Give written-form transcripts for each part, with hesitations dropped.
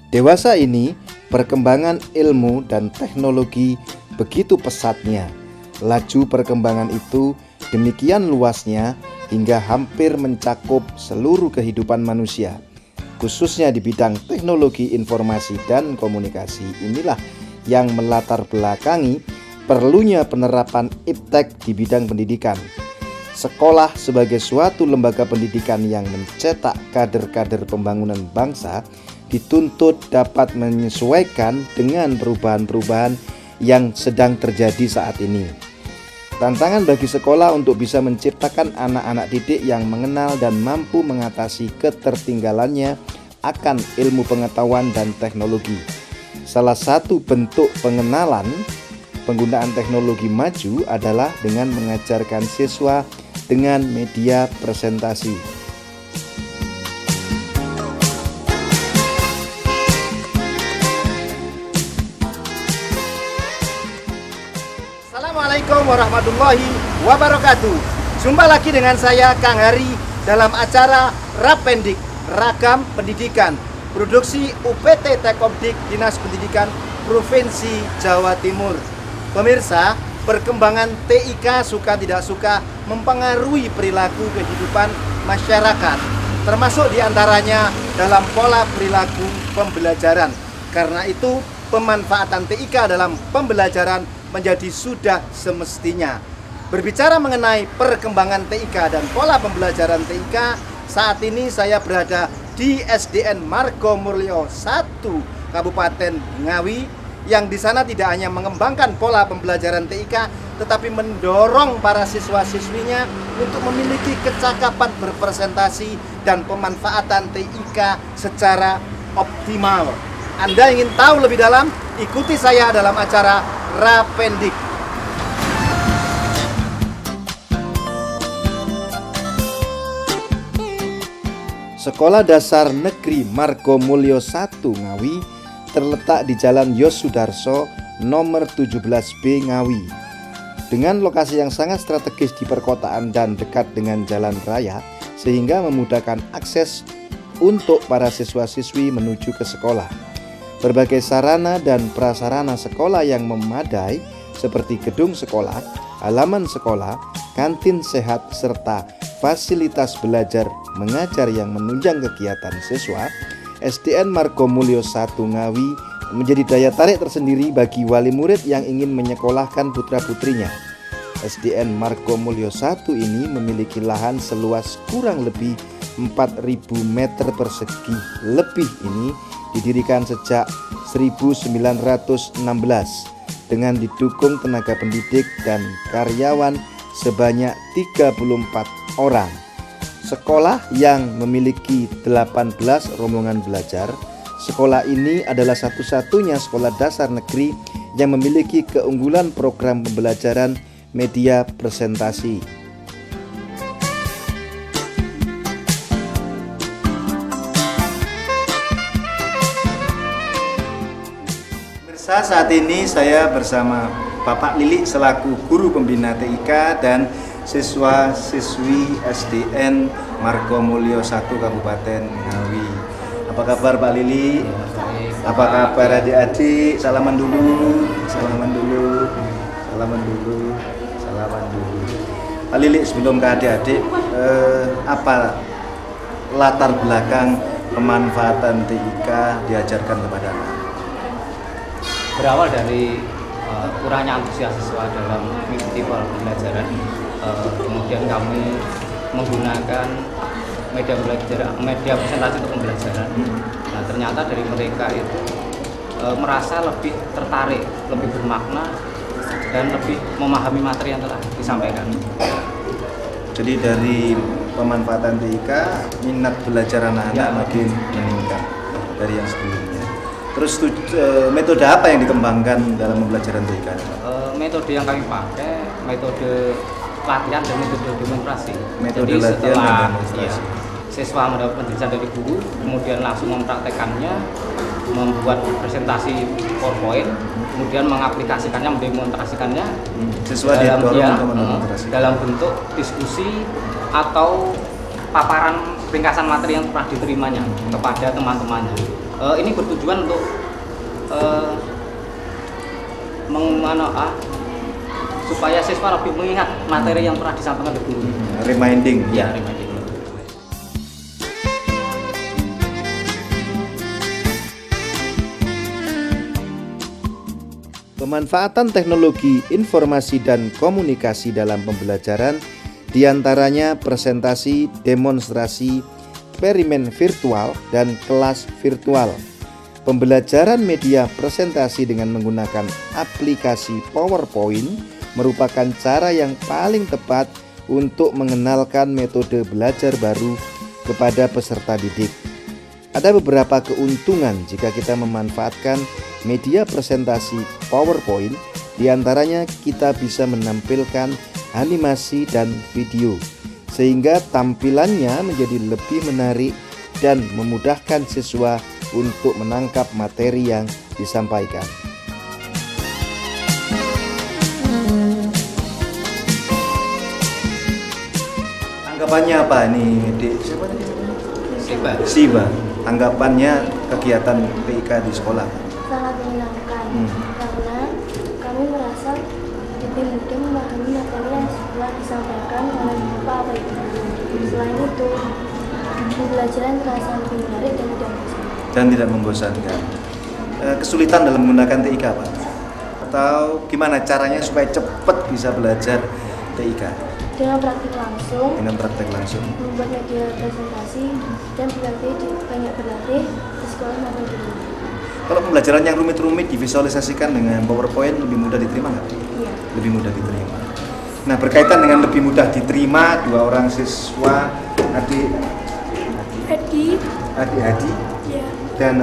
Dewasa ini, perkembangan ilmu dan teknologi begitu pesatnya. Laju perkembangan itu demikian luasnya hingga hampir mencakup seluruh kehidupan manusia. Khususnya di bidang teknologi informasi dan komunikasi inilah yang melatar belakangi perlunya penerapan iptek di bidang pendidikan. Sekolah sebagai suatu lembaga pendidikan yang mencetak kader-kader pembangunan bangsa dituntut dapat menyesuaikan dengan perubahan-perubahan yang sedang terjadi saat ini. Tantangan bagi sekolah untuk bisa menciptakan anak-anak didik yang mengenal dan mampu mengatasi ketertinggalannya akan ilmu pengetahuan dan teknologi. Salah satu bentuk pengenalan penggunaan teknologi maju adalah dengan mengajarkan siswa dengan media presentasi. Assalamualaikum warahmatullahi wabarakatuh. Jumpa lagi dengan saya Kang Hari dalam acara Rapendik, Ragam Pendidikan, produksi UPT Tekopdik Dinas Pendidikan Provinsi Jawa Timur. Pemirsa, perkembangan TIK suka tidak suka mempengaruhi perilaku kehidupan masyarakat, termasuk diantaranya dalam pola perilaku pembelajaran. Karena itu, pemanfaatan TIK dalam pembelajaran menjadi sudah semestinya. Berbicara mengenai perkembangan TIK dan pola pembelajaran TIK, saat ini saya berada di SDN Margomulyo 1 Kabupaten Ngawi, yang di sana tidak hanya mengembangkan pola pembelajaran TIK, tetapi mendorong para siswa-siswinya untuk memiliki kecakapan berpresentasi dan pemanfaatan TIK secara optimal. Anda ingin tahu lebih dalam? Ikuti saya dalam acara Rapendik. Sekolah Dasar Negeri Margomulyo 1 Ngawi terletak di Jalan Yosudarso nomor 17B Ngawi. Dengan lokasi yang sangat strategis di perkotaan dan dekat dengan jalan raya, sehingga memudahkan akses untuk para siswa-siswi menuju ke sekolah. Berbagai sarana dan prasarana sekolah yang memadai seperti gedung sekolah, halaman sekolah, kantin sehat, serta fasilitas belajar mengajar yang menunjang kegiatan siswa, SDN Margomulyo 1 Ngawi menjadi daya tarik tersendiri bagi wali murid yang ingin menyekolahkan putra-putrinya. SDN Margomulyo 1 ini memiliki lahan seluas kurang lebih 4.000 meter persegi lebih. Ini didirikan sejak 1916 dengan didukung tenaga pendidik dan karyawan sebanyak 34 orang. Sekolah yang memiliki 18 rombongan belajar. Sekolah ini adalah satu-satunya sekolah dasar negeri yang memiliki keunggulan program pembelajaran media presentasi. Saat ini saya bersama Bapak Lili selaku guru pembina TIK dan siswa-siswi SDN Margomulyo 1 Kabupaten Ngawi. Apa kabar Pak Lili? Apa kabar adik-adik? Salaman dulu. Pak Lili, sebelum ke adik-adik, apa latar belakang pemanfaatan TIK diajarkan kepada anak? Berawal dari kurangnya antusias siswa dalam mengikuti pola pembelajaran, kemudian kami menggunakan media presentasi untuk pembelajaran. Nah, ternyata dari mereka itu merasa lebih tertarik, lebih bermakna, dan lebih memahami materi yang telah disampaikan. Jadi dari pemanfaatan TIK, minat belajar anak-anak makin meningkat dari yang sebelumnya. Terus metode apa yang dikembangkan dalam pembelajaran TIK? Metode yang kami pakai, metode latihan dan metode demonstrasi. Metode jadi latihan setelah dan demonstrasi. Siswa mendapat penjelasan dari guru, kemudian langsung mempraktekannya, membuat presentasi PowerPoint, kemudian mengaplikasikannya, mendemonstrasikannya dalam bentuk diskusi atau paparan ringkasan materi yang pernah diterimanya kepada teman-temannya. Ini bertujuan untuk supaya siswa lebih mengingat materi yang pernah disampaikan oleh guru. Reminding. Ya, reminding. Pemanfaatan teknologi informasi dan komunikasi dalam pembelajaran diantaranya presentasi, demonstrasi, eksperimen virtual, dan kelas virtual. Pembelajaran media presentasi dengan menggunakan aplikasi PowerPoint merupakan cara yang paling tepat untuk mengenalkan metode belajar baru kepada peserta didik. Ada beberapa keuntungan jika kita memanfaatkan media presentasi PowerPoint, diantaranya kita bisa menampilkan animasi dan video, sehingga tampilannya menjadi lebih menarik dan memudahkan siswa untuk menangkap materi yang disampaikan. Anggapannya apa nih, Dek? Siapa tadi? Siba. Anggapannya kegiatan TIK di sekolah. Sangat menyenangkan karena kami merasa lebih mudah memahami materi yang sudah disampaikan oleh Bapak atau Ibu. Selain itu, pembelajaran terasa lebih menarik dan tidak membosankan. Kesulitan dalam menggunakan TIK, Pak? Atau gimana caranya supaya cepat bisa belajar TIK? Dengan praktik langsung, membuat media presentasi, dan banyak berlatih di sekolah maupun di rumah. Kalau pembelajaran yang rumit-rumit divisualisasikan dengan PowerPoint lebih mudah diterima nggak? Iya. Lebih mudah diterima. Nah, berkaitan dengan lebih mudah diterima, dua orang siswa, adik Hadi Iya. dan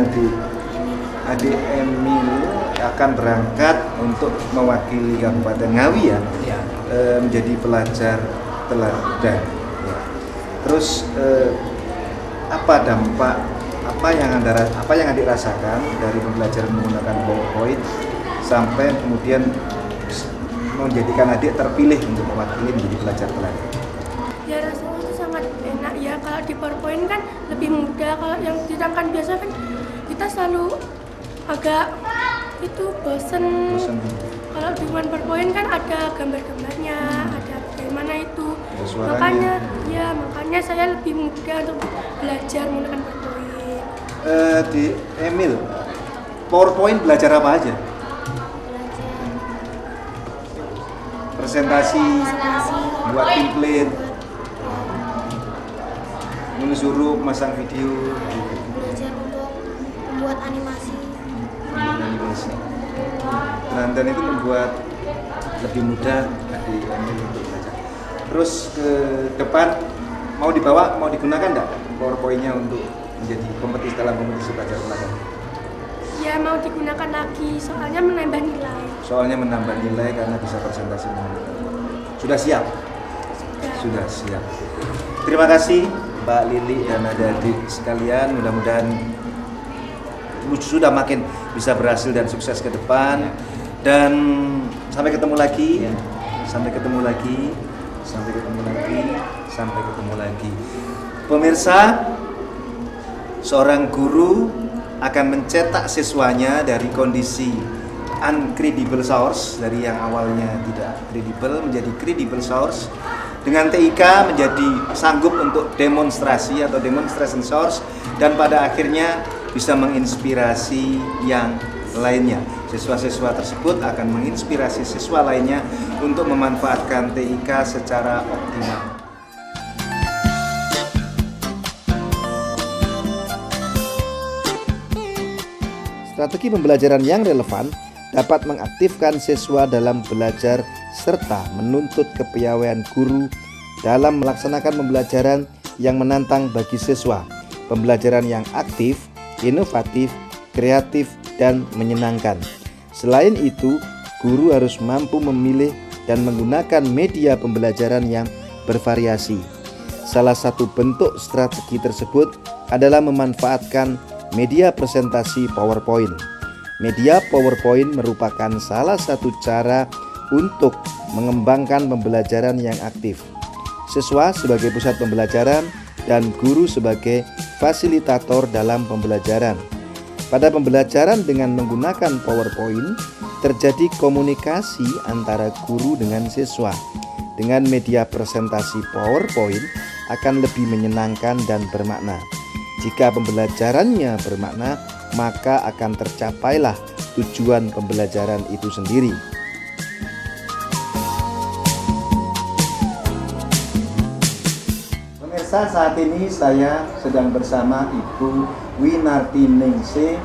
adik Emil akan berangkat untuk mewakili Kabupaten Ngawi ya, menjadi pelajar teladan. Ya. Terus apa dampak, apa yang adik rasakan dari pembelajaran menggunakan PowerPoint sampai kemudian menjadikan adik terpilih untuk mewakili menjadi pelajar teladan? Ya rasanya itu sangat enak ya, kalau di PowerPoint kan lebih mudah, kalau yang sedangkan biasa kan kita selalu agak bosen. Kalau di PowerPoint kan ada gambar-gambarnya, ada bagaimana itu. Makanya saya lebih mudah untuk belajar menggunakan PowerPoint. Di Emil, PowerPoint belajar apa aja? Presentasi, buat template, menulis huruf, masang video, Belajar untuk membuat animasi. Nah, dan itu membuat lebih mudah di Emil untuk belajar. Terus ke depan mau digunakan nggak PowerPoint-nya untuk menjadi dalam kompetisi belajar teladan? Ya mau digunakan lagi, soalnya menambah nilai. Karena bisa presentasi menggunakan. Sudah siap? Sudah siap. Terima kasih Mbak Lili dan adik-adik sekalian, mudah-mudahan sudah makin bisa berhasil dan sukses ke depan. Dan sampai ketemu lagi. Sampai ketemu lagi. Pemirsa, seorang guru akan mencetak siswanya dari kondisi uncredible source, dari yang awalnya tidak kredibel menjadi credible source. Dengan TIK menjadi sanggup untuk demonstrasi atau demonstration source, dan pada akhirnya bisa menginspirasi yang lainnya. Siswa-siswa tersebut akan menginspirasi siswa lainnya untuk memanfaatkan TIK secara optimal. Strategi pembelajaran yang relevan dapat mengaktifkan siswa dalam belajar serta menuntut kepiawaian guru dalam melaksanakan pembelajaran yang menantang bagi siswa. Pembelajaran yang aktif, inovatif, kreatif, dan menyenangkan. Selain itu, guru harus mampu memilih dan menggunakan media pembelajaran yang bervariasi. Salah satu bentuk strategi tersebut adalah memanfaatkan media presentasi PowerPoint. Media PowerPoint merupakan salah satu cara untuk mengembangkan pembelajaran yang aktif. Siswa sebagai pusat pembelajaran dan guru sebagai fasilitator dalam pembelajaran. Pada pembelajaran dengan menggunakan PowerPoint, terjadi komunikasi antara guru dengan siswa. Dengan media presentasi PowerPoint akan lebih menyenangkan dan bermakna. Jika pembelajarannya bermakna, maka akan tercapailah tujuan pembelajaran itu sendiri. Pemirsa, saat ini saya sedang bersama Ibu Winarti Ningsih,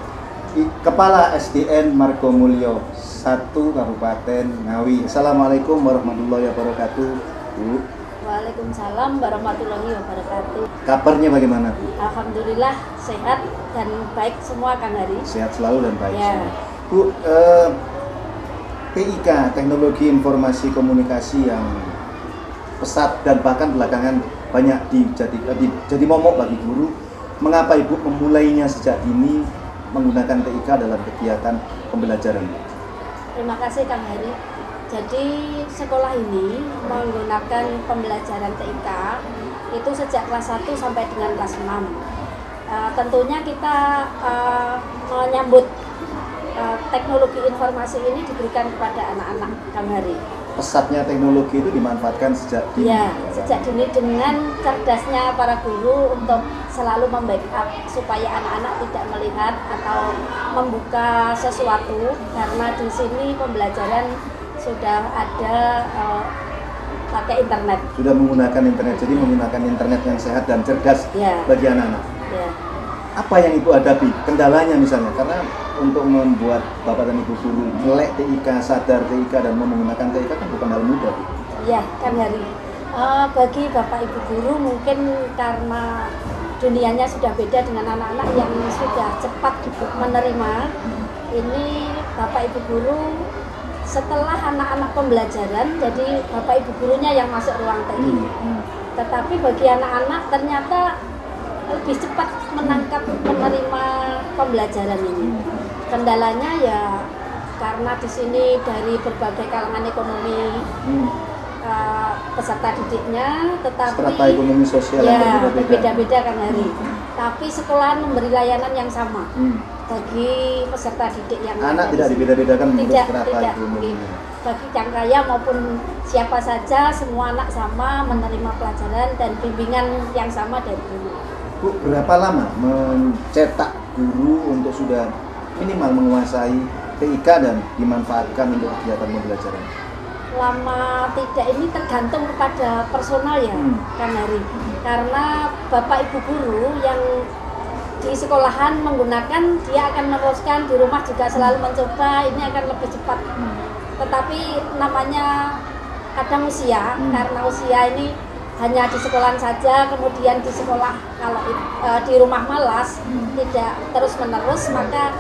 Kepala SDN Margomulyo 1 Kabupaten Ngawi. Assalamualaikum warahmatullahi wabarakatuh, Bu. Waalaikumsalam warahmatullahi wabarakatuh. Kabarnya bagaimana? Alhamdulillah sehat dan baik semua, Kang Hari. Sehat selalu dan baik Ya. semua. Bu, TIK, Teknologi Informasi Komunikasi yang pesat dan bahkan belakangan banyak jadi momok bagi guru. Mengapa Ibu memulainya sejak dini menggunakan TIK dalam kegiatan pembelajaran? Terima kasih, Kang Hari. Jadi sekolah ini menggunakan pembelajaran TIK itu sejak kelas 1 sampai dengan kelas 6. Tentunya kita menyambut teknologi informasi ini diberikan kepada anak-anak, Kang Hari. Pesatnya teknologi itu dimanfaatkan sejak dini. Ya, sejak dini dengan cerdasnya para guru untuk selalu membackup supaya anak-anak tidak melihat atau membuka sesuatu, karena di sini pembelajaran sudah ada pakai internet. Sudah menggunakan internet, jadi menggunakan internet yang sehat dan cerdas Ya. bagi anak-anak. Ya. Apa yang Ibu hadapi? Kendalanya misalnya, karena untuk membuat Bapak dan Ibu guru melek TIK, sadar TIK dan menggunakan TIK kan bukan hal mudah. Ya, Kang Hari. Bagi Bapak Ibu guru mungkin karena dunianya sudah beda dengan anak-anak yang sudah cepat menerima. Ini Bapak Ibu guru setelah anak-anak pembelajaran, jadi Bapak Ibu gurunya yang masuk ruang TI. Tetapi bagi anak-anak ternyata lebih cepat menerima pembelajaran ini. Kendalanya ya karena di sini dari berbagai kalangan ekonomi peserta didiknya, tetapi Strata ekonomi sosial yang ya berbeda-beda. berbeda, kan Hari. Tapi sekolahan memberi layanan yang sama bagi peserta didik yang Anak ada tidak di sini. dibeda-bedakan menurut Tidak, strata tidak. ekonomi. Bagi yang kaya maupun siapa saja, semua anak sama menerima pelajaran dan bimbingan yang sama dari guru. Bu, berapa lama mencetak guru untuk sudah minimal menguasai TIK dan dimanfaatkan untuk kegiatan pembelajaran? Lama tidak, ini tergantung kepada personal ya, Kang Hari. Karena Bapak Ibu guru yang di sekolahan menggunakan, dia akan meneruskan di rumah juga selalu mencoba, ini akan lebih cepat. Tetapi namanya kadang usia, karena usia ini hanya di sekolahan saja, kemudian di sekolah kalau di rumah malas tidak terus menerus, maka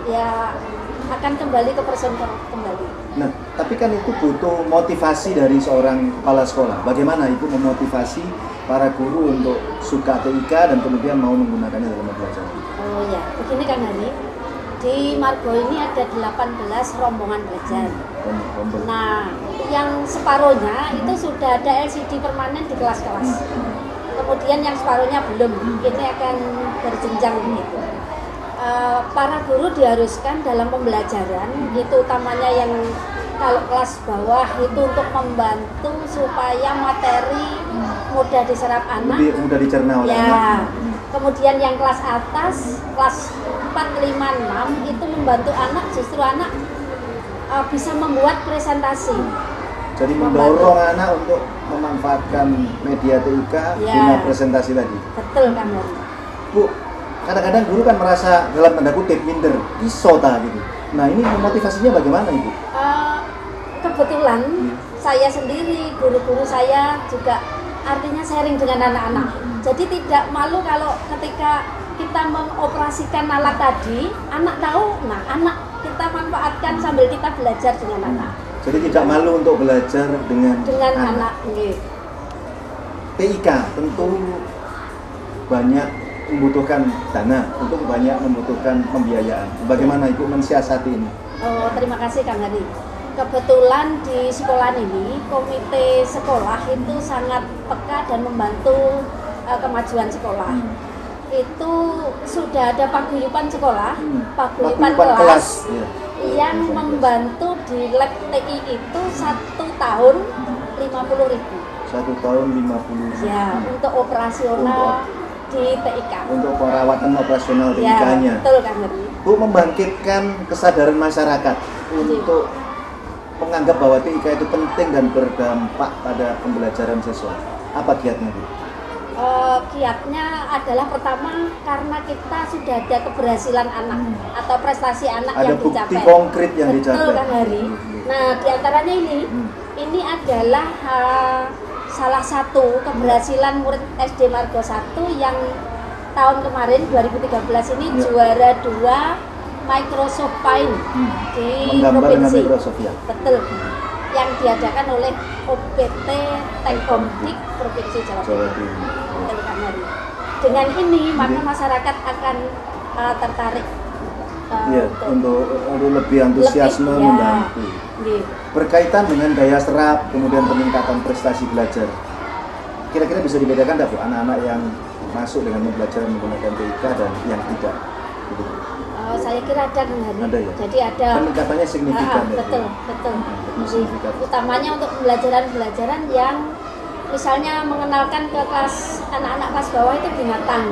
ya akan kembali ke personal kembali. Nah, tapi kan itu butuh motivasi dari seorang kepala sekolah. Bagaimana Ibu memotivasi para guru untuk suka TIK dan kemudian mau menggunakannya dalam pembelajaran? Oh ya, begini Kang Hari. Di Margo ini ada 18 rombongan belajar. Nah, yang separuhnya itu sudah ada LCD permanen di kelas-kelas. Kemudian yang separuhnya belum. Ini akan berjenjang gitu. Para guru diharuskan dalam pembelajaran itu utamanya yang kalau kelas bawah itu untuk membantu supaya materi mudah diserap anak. Lebih mudah dicerna oleh anak. Ya. Kemudian yang kelas atas, kelas 4, 5, 6 itu membantu anak, justru anak bisa membuat presentasi. Jadi mendorong anak untuk memanfaatkan media TIK guna presentasi tadi. Betul, Kang Hari. Bu, kadang-kadang guru kan merasa dalam tanda kutip minder, iso ta gitu. Nah, ini memotivasinya bagaimana Ibu? Kebetulan saya sendiri, guru-guru saya juga artinya sharing dengan anak-anak. Jadi tidak malu kalau ketika kita mengoperasikan alat tadi, anak tahu, nah anak kita manfaatkan sambil kita belajar dengan anak. Jadi tidak malu untuk belajar dengan anak. TIK tentu banyak membutuhkan dana, untuk banyak membutuhkan pembiayaan. Bagaimana Ibu mensiasati ini? Oh, terima kasih Kang Hari. Kebetulan di sekolah ini, komite sekolah itu sangat peka dan membantu kemajuan sekolah. Itu sudah ada paguyuban sekolah, paguyuban Paguyuban kelas, ya. yang membantu di lab TI itu 1 tahun 50.000. 1 tahun 50.000. Ya, untuk operasional di TIK. Untuk perawatan operasional Ya, TIK-nya. betul Kang Heri. Bu, membangkitkan kesadaran masyarakat untuk menganggap bahwa TIK itu penting dan berdampak pada pembelajaran siswa. Apa kiatnya, Bu? Kiatnya adalah pertama karena kita sudah ada keberhasilan anak atau prestasi anak Ada yang bukti dicapai. konkret yang dicapai. Betul Kang Hari. Nah, diantaranya ini adalah salah satu keberhasilan murid SD Margo 1 yang tahun kemarin 2013 ini Ya. juara 2 Microsoft Paint di Menggambar dengan provinsi. Microsoft ya. Betul. Yang diadakan oleh OPT Tekkomdik Provinsi Jawa Jawa Timur. Timur. Betul, Kang Hari. Dengan ini maka masyarakat akan tertarik Iya, untuk lebih antusiasme lebih, ya. membantu. Iya. Berkaitan dengan daya serap, kemudian peningkatan prestasi belajar. Kira-kira bisa dibedakan tidak, Bu, anak-anak yang masuk dengan belajar menggunakan TIK dan yang tidak? Gitu. Saya kira ada Kang Hari. Ada ya? Jadi ada Peningkatannya signifikan. ya, Bu? betul, betul. Jadi, Signifikan. utamanya untuk pembelajaran-pembelajaran yang misalnya mengenalkan ke kelas anak-anak kelas bawah itu binatang.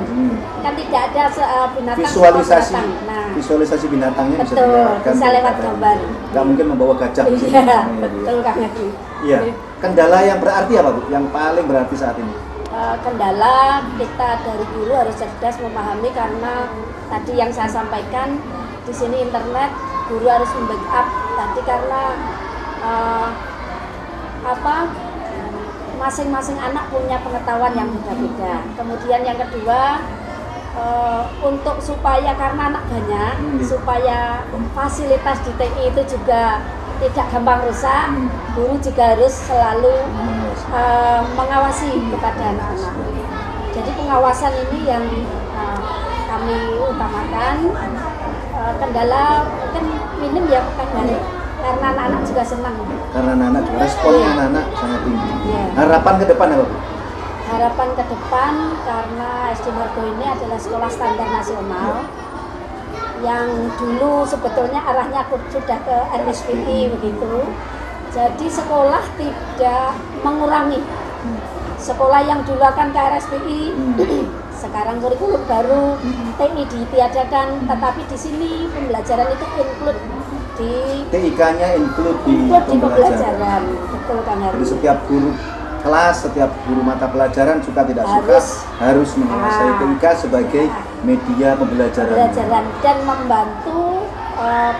Kan tidak ada binatang Visualisasi, semua binatang. Nah, visualisasi binatangnya bisa betul, dilewatkan bisa lewat kepada- gambar. Nggak mungkin membawa gajah. ke sini. iya, Iya, betul Kang Hari. Iya. Kendala yang berarti apa, Bu? Yang paling berarti saat ini? Kendala kita dari guru harus cerdas memahami karena tadi yang saya sampaikan di sini internet guru harus membackup tadi karena masing-masing anak punya pengetahuan yang beda-beda. Kemudian yang kedua untuk supaya karena anak banyak supaya fasilitas di TI itu juga tidak gampang rusak, guru juga harus selalu mengawasi kepada anak-anak. Jadi pengawasan ini yang kami utamakan. Kendala mungkin minim ya Kang Hari, karena anak-anak juga senang. Karena anak-anak juga responnya anak-anak sangat tinggi. Iya. Harapan ke depan apa, Bu? Harapan ke depan karena SD Margo ini adalah sekolah standar nasional yang dulu sebetulnya arahnya sudah ke RSPI begitu. Jadi sekolah tidak mengurangi. Sekolah yang dulu akan ke RSPI sekarang kurikulum baru TI ditiadakan, tetapi di sini pembelajaran itu include di TIK-nya include di pembelajaran. Betul Kang Hari. Jadi setiap guru kelas, setiap guru mata pelajaran suka tidak suka harus menguasai TIK sebagai media pembelajaran. Dan membantu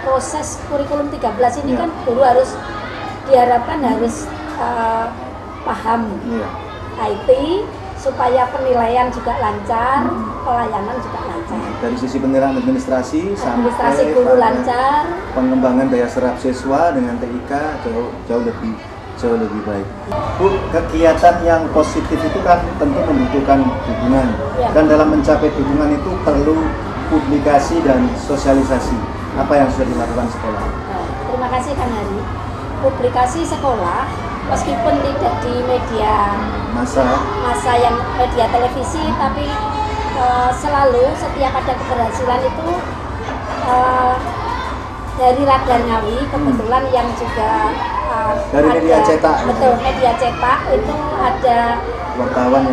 proses kurikulum 13 ini Ya. kan guru harus diharapkan harus paham Iya. IT supaya penilaian juga lancar, pelayanan juga lancar. Dari sisi penilaian administrasi Administrasi sampai guru pada lancar. pengembangan daya serap siswa dengan TIK jauh lebih baik. Bu, kegiatan yang positif itu kan tentu membutuhkan dukungan. Ya. Dan dalam mencapai dukungan itu perlu publikasi dan sosialisasi. Apa yang sudah dilakukan sekolah? Terima kasih Kang Hari. Publikasi sekolah meskipun tidak di media masa yang media televisi, tapi selalu setiap ada keberhasilan itu dari Radar Ngawi kebetulan yang juga Dari media cetak. Betul, media cetak itu ada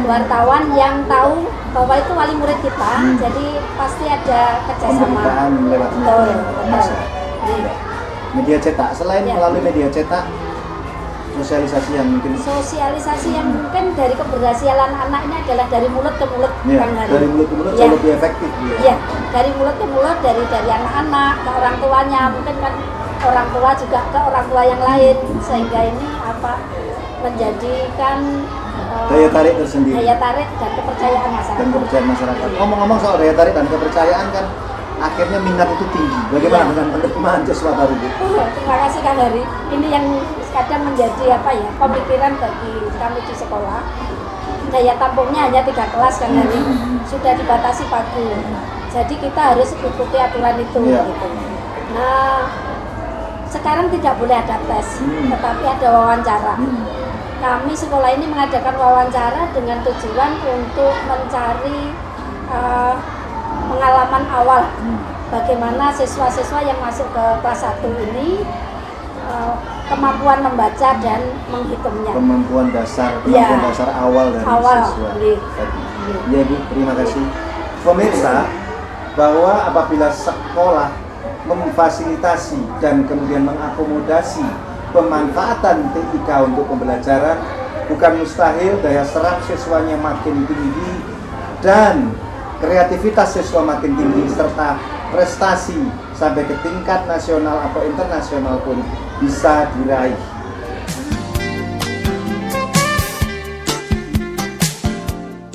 wartawan yang tahu bahwa itu wali murid kita, jadi pasti ada kerjasama. Pemberitaan lewat Betul. Iya. Media cetak, selain Ya. melalui media cetak, sosialisasi yang mungkin mungkin dari keberhasilan anak ini adalah dari mulut ke mulut ya, Kang Hari. dari mulut ke mulut Ya. jauh lebih efektif. Iya, dari mulut ke mulut, dari anak-anak ke orang tuanya, mungkin kan orang tua juga ke orang tua yang lain, sehingga ini menjadikan Daya tarik tersendiri. daya tarik dan kepercayaan masyarakat. Dan kepercayaan masyarakat. Ngomong-ngomong soal daya tarik dan kepercayaan kan akhirnya minat itu tinggi. Bagaimana dengan penerimaan siswa baru, Bu? Terima kasih Kang Hari. Ini yang kadang menjadi pemikiran bagi kami di sekolah. Daya tampungnya hanya 3 kelas Kang Hari. Sudah dibatasi pagi. Jadi kita harus ikuti aturan itu. Iya. Gitu. Nah, sekarang tidak boleh ada tes, tetapi ada wawancara. Kami sekolah ini mengadakan wawancara dengan tujuan untuk mencari pengetahuan awal. Bagaimana siswa-siswa yang masuk ke kelas 1 ini kemampuan membaca dan menghitungnya. Kemampuan dasar awal dari siswa tadi. Ya Bu, terima kasih. Pemirsa, bahwa apabila sekolah memfasilitasi dan kemudian mengakomodasi pemanfaatan TIK untuk pembelajaran, bukan mustahil daya serap siswanya makin tinggi dan kreativitas siswa makin tinggi serta prestasi sampai ke tingkat nasional atau internasional pun bisa diraih.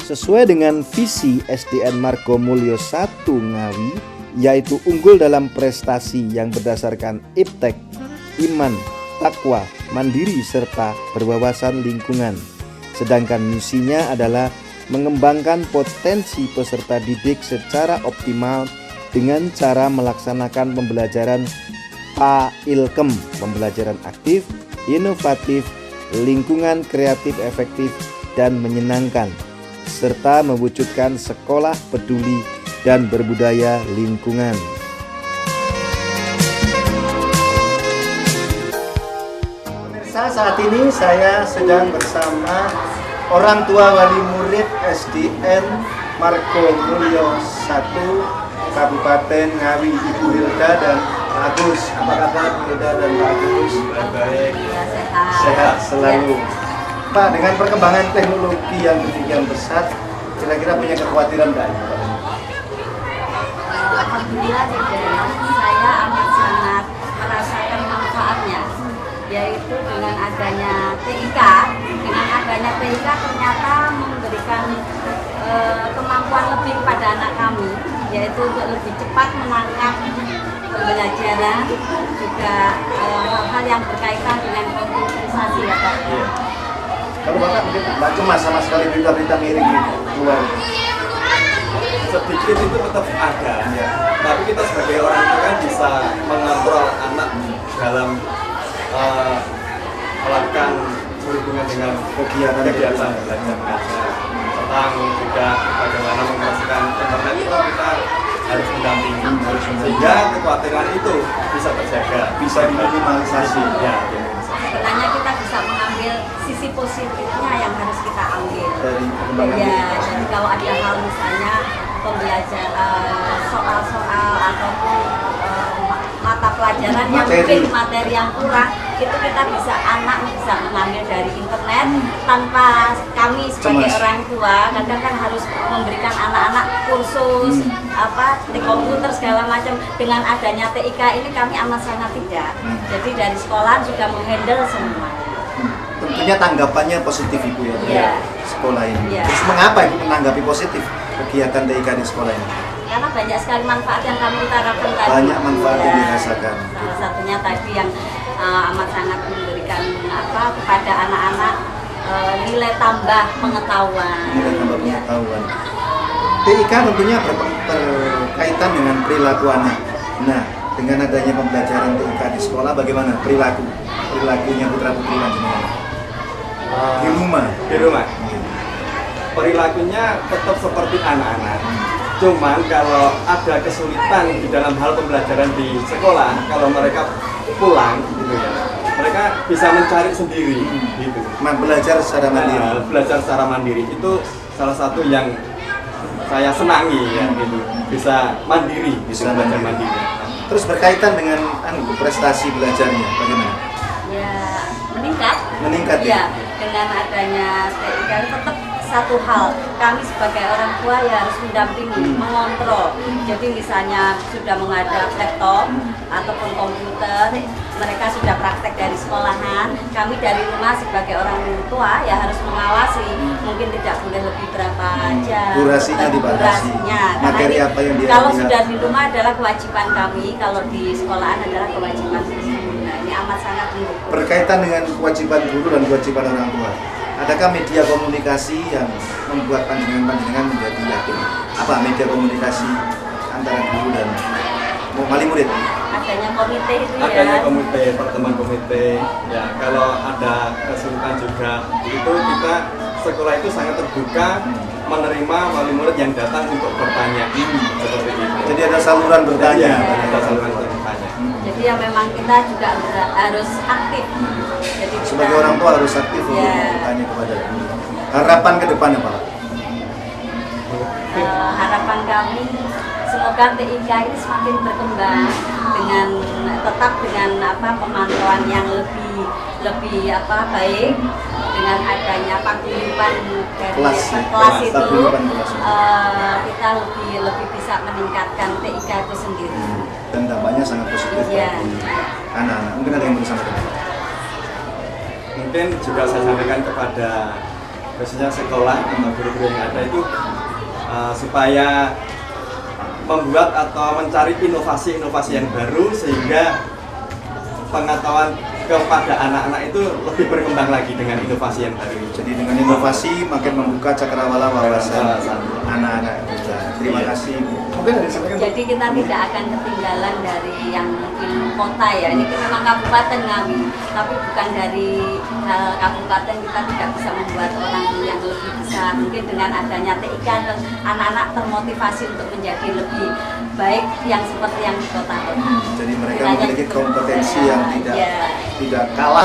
Sesuai dengan visi SDN Margo Mulyo 1 Ngawi, yaitu unggul dalam prestasi yang berdasarkan iptek, iman, takwa, mandiri, serta berwawasan lingkungan. Sedangkan misinya adalah mengembangkan potensi peserta didik secara optimal dengan cara melaksanakan pembelajaran PAILKEM, pembelajaran aktif, inovatif, lingkungan kreatif efektif dan menyenangkan, serta mewujudkan sekolah peduli dan berbudaya lingkungan. Pemirsa, saat ini saya sedang bersama orang tua wali murid SDN Margo Mulyo 1 Kabupaten Ngawi, Ibu Hilda dan Pak Agus. Apa kabar Hilda dan Pak Agus? Baik, sehat selalu. Pak, dengan perkembangan teknologi yang demikian pesat, kira-kira punya kekhawatiran nggak? Alhamdulillah tidak. Saya amat sangat merasakan manfaatnya, yaitu dengan adanya TIK. Dengan adanya TIK ternyata memberikan kemampuan lebih pada anak kami, yaitu untuk lebih cepat menangkap pembelajaran, juga hal-hal yang berkaitan dengan komputerisasi ya Pak. Kalau Bapak mungkin nggak cemas sama sekali berita-berita miring gitu keluar. Sedikit itu tetap ada, ya. Tapi kita sebagai orang tua kan bisa mengontrol anak dalam melakukan berhubungan dengan kegiatan belajar mengajar, tentang juga bagaimana mengoperasikan internet itu kita harus mendampingi, sehingga kekhawatiran itu bisa terjaga, bisa diminimalisasi. Ya, sebenarnya kita bisa mengambil sisi positifnya yang harus kita ambil. Dari perkembangan ya, jadi kalau ada hal misalnya pembelajaran soal-soal ataupun mata pelajaran yang mungkin materi yang kurang, itu kita bisa mengambil dari internet tanpa kami sebagai orang tua kadang kan harus memberikan anak-anak kursus di komputer segala macam. Dengan adanya TIK ini kami amat sangat tidak. Jadi dari sekolah juga menghandle semuanya. Tentunya tanggapannya positif Ibu ya, sekolah ini. Terus mengapa Ibu menanggapi positif kegiatan TIK di sekolah ini? Karena banyak sekali manfaat yang kami utarakan tadi. Banyak manfaat yang dirasakan. Salah satunya tadi yang amat sangat memberikan kepada anak-anak nilai tambah pengetahuan. Nilai tambah pengetahuan. TIK tentunya berkaitan dengan perilaku anak. Nah, dengan adanya pembelajaran TIK di sekolah, bagaimana perilakunya putra-putri lanjutnya? Di rumah. Perilakunya tetap seperti anak-anak. Cuman kalau ada kesulitan di dalam hal pembelajaran di sekolah, kalau mereka pulang gitu ya, mereka bisa mencari sendiri gitu. Belajar secara mandiri. Belajar secara mandiri itu salah satu yang saya senangi ya gitu. Bisa mandiri, bisa belajar mandiri. Terus berkaitan dengan prestasi belajarnya bagaimana? Ya, meningkat. Meningkat ya. Dengan adanya TIK tetap satu hal, kami sebagai orang tua ya harus mendampingi, mengontrol. Jadi misalnya sudah menghadap laptop ataupun komputer, mereka sudah praktek dari sekolahan, kami dari rumah sebagai orang tua ya harus mengawasi. Mungkin tidak boleh lebih berapa jam. Durasinya dibatasi. Materi apa yang dia kalau sudah di rumah adalah kewajiban kami, kalau di sekolahan adalah kewajiban guru. Nah, ini amat sangat mendukung. Berkaitan dengan kewajiban guru dan kewajiban orang tua, adakah media komunikasi yang membuat panjenengan menjadi yakin? Apa media komunikasi antara guru dan wali murid? Adanya komite itu ya. Adanya komite, pertemuan komite. Ya, kalau ada kesulitan juga, itu kita sekolah itu sangat terbuka menerima wali murid yang datang untuk bertanya seperti itu. Jadi ada saluran bertanya. Iya, ada saluran untuk bertanya. Jadi ya memang kita juga harus aktif. Jadi kita, Sebagai orang tua harus aktif untuk Iya. bertanya kepada guru. Harapan ke depan apa? harapan kami semoga TIK ini semakin berkembang dengan tetap dengan pemantauan yang lebih baik, dengan adanya paguyuban dari Kelas, kelas itu paguyuban kelas. kita lebih bisa meningkatkan TIK itu sendiri. Dan dampaknya sangat positif Iya. bagi anak-anak. Mungkin ada yang mau disampaikan? Mungkin juga saya sampaikan kepada khususnya sekolah atau guru-guru yang ada itu supaya membuat atau mencari inovasi-inovasi yang baru sehingga pengetahuan kepada anak-anak itu lebih berkembang lagi dengan inovasi yang baru. Jadi dengan inovasi makin membuka cakrawala wawasan anak-anak kita. Terima kasih. Mungkin ada yang disampaikan? Jadi kita tidak akan ketinggalan dari yang mungkin kota ya. Ini memang kabupaten kami, tapi bukan dari kabupaten kita tidak bisa membuat orang yang lebih bisa. Mungkin dengan adanya TIK anak-anak termotivasi untuk menjadi lebih baik yang seperti yang di kota. Jadi mereka Kiranya memiliki gitu. kompetensi yang Ya. tidak kalah